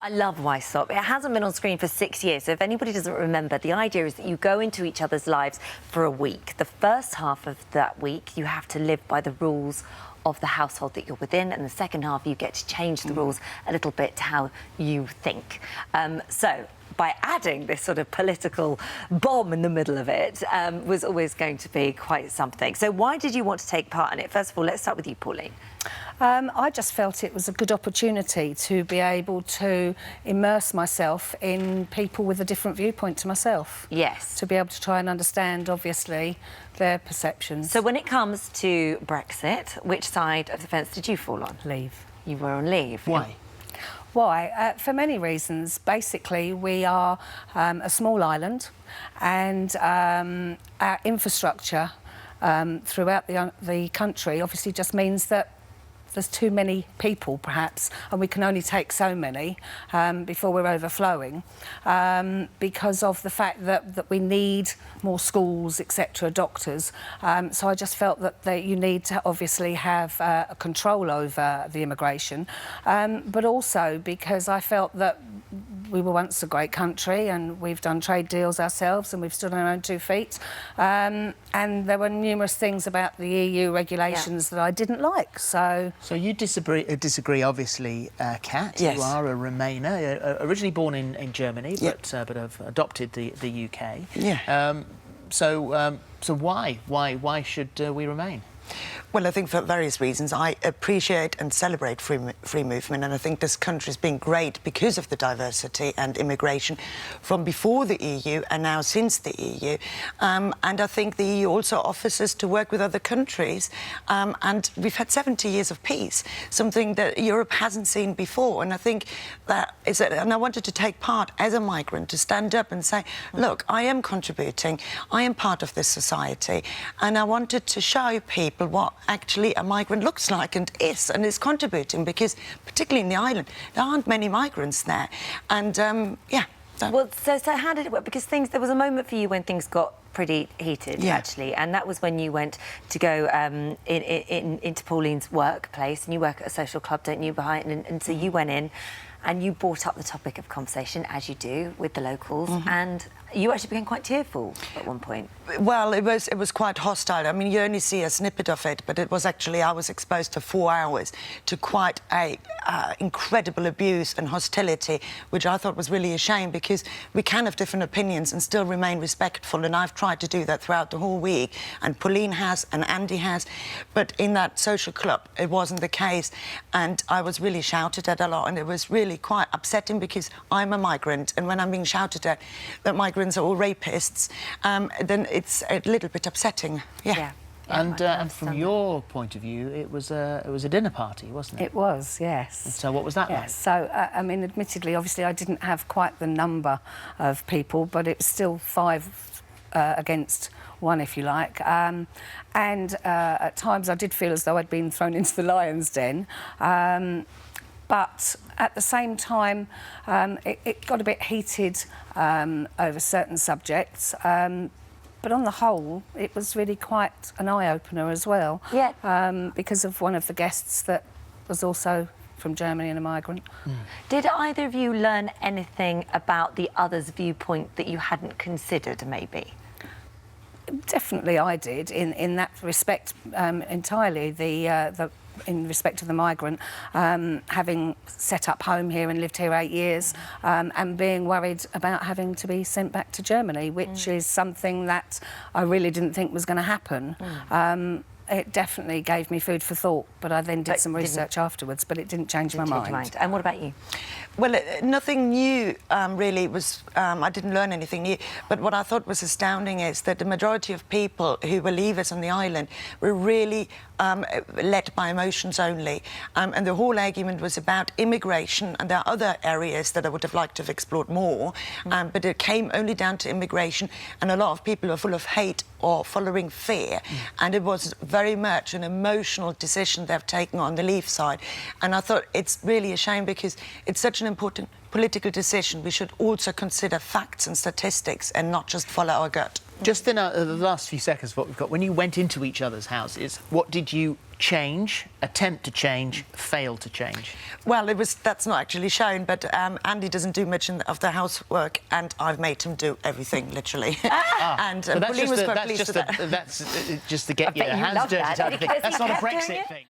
I love YSOP. It hasn't been on screen for 6 years, so if anybody doesn't remember, the idea is that you go into each other's lives for a week. The first half of that week, you have to live by the rules of the household that you're within, and the second half, you get to change the rules a little bit to how you think. So by adding this sort of political bomb in the middle of it was always going to be quite something. So why did you want to take part in it? First of all, let's start with you, Pauline. I just felt it was a good opportunity to be able to immerse myself in people with a different viewpoint to myself. Yes. To be able to try and understand, obviously, their perceptions. So when it comes to Brexit, which side of the fence did you fall on? Leave. You were on leave. Why? Why? For many reasons. Basically, we are a small island, and our infrastructure throughout the country obviously just means that there's too many people, perhaps, and we can only take so many before we're overflowing, because of the fact that we need more schools, etc., doctors. So I just felt that you need to obviously have a control over the immigration, but also because I felt that we were once a great country and we've done trade deals ourselves and we've stood on our own 2 feet. And there were numerous things about the EU regulations that I didn't like, so... So you disagree obviously, Kat. Yes. You are a Remainer, originally born in Germany, Yep. but have adopted the UK. Yeah. So why should we remain? Well, I think for various reasons. I appreciate and celebrate free movement, and I think this country's been great because of the diversity and immigration from before the EU and now since the EU. And I think the EU also offers us to work with other countries, and we've had 70 years of peace, something that Europe hasn't seen before. And I think that is it. And I wanted to take part as a migrant, to stand up and say, look, I am contributing, I am part of this society, and I wanted to show people what actually a migrant looks like and is contributing, because particularly in the island there aren't many migrants there, and yeah. Well, so how did it work? Because there was a moment for you when things got pretty heated, Yeah. actually, and that was when you went to go into Pauline's workplace, and you work at a social club, don't you, and so you went in and you brought up the topic of conversation, as you do, with the locals, and you actually became quite tearful at one point. Well, it was quite hostile. I mean, you only see a snippet of it, but it was actually, I was exposed for 4 hours to quite a incredible abuse and hostility, which I thought was really a shame, because we can have different opinions and still remain respectful, and I've tried to do that throughout the whole week, and Pauline has, and Andy has, but in that social club, it wasn't the case, and I was really shouted at a lot, and it was really quite upsetting, because I'm a migrant, and when I'm being shouted at that migrants are all rapists, then it's a little bit upsetting. Yeah. And from your point of view, it was a dinner party, wasn't it? It was, yes. And so what was that like? Yes, so, I mean, admittedly, obviously, I didn't have quite the number of people, but it was still 5 against 1, if you like. And at times I did feel as though I'd been thrown into the lion's den. But at the same time, it got a bit heated over certain subjects. But on the whole, it was really quite an eye-opener as well. Yeah. Because of one of the guests that was also from Germany and a migrant. Did either of you learn anything about the other's viewpoint that you hadn't considered, maybe? Definitely I did, in that respect, entirely. In respect of the migrant, having set up home here and lived here 8 years, and being worried about having to be sent back to Germany, which is something that I really didn't think was going to happen. It definitely gave me food for thought, but I then did some research afterwards, but it didn't change my mind. And what about you? Well, nothing new, really. Was I didn't learn anything new, but what I thought was astounding is that the majority of people who were leavers on the island were really led by emotions only, and the whole argument was about immigration, and there are other areas that I would have liked to have explored more, but it came only down to immigration, and a lot of people are full of hate or following fear, and it was very much an emotional decision they've taken on the Leave side, and I thought it's really a shame, because it's such an important political decision. We should also consider facts and statistics and not just follow our gut. Just in the last few seconds, what we've got, when you went into each other's houses, what did you change, attempt to change, fail to change? Well, that's not actually shown, but Andy doesn't do much of the housework, and I've made him do everything, literally. And So that's Pauline was quite pleased with that. that's just to get your bet you hands love dirty that. type of thing. Because That's he not a kept doing Brexit it. thing.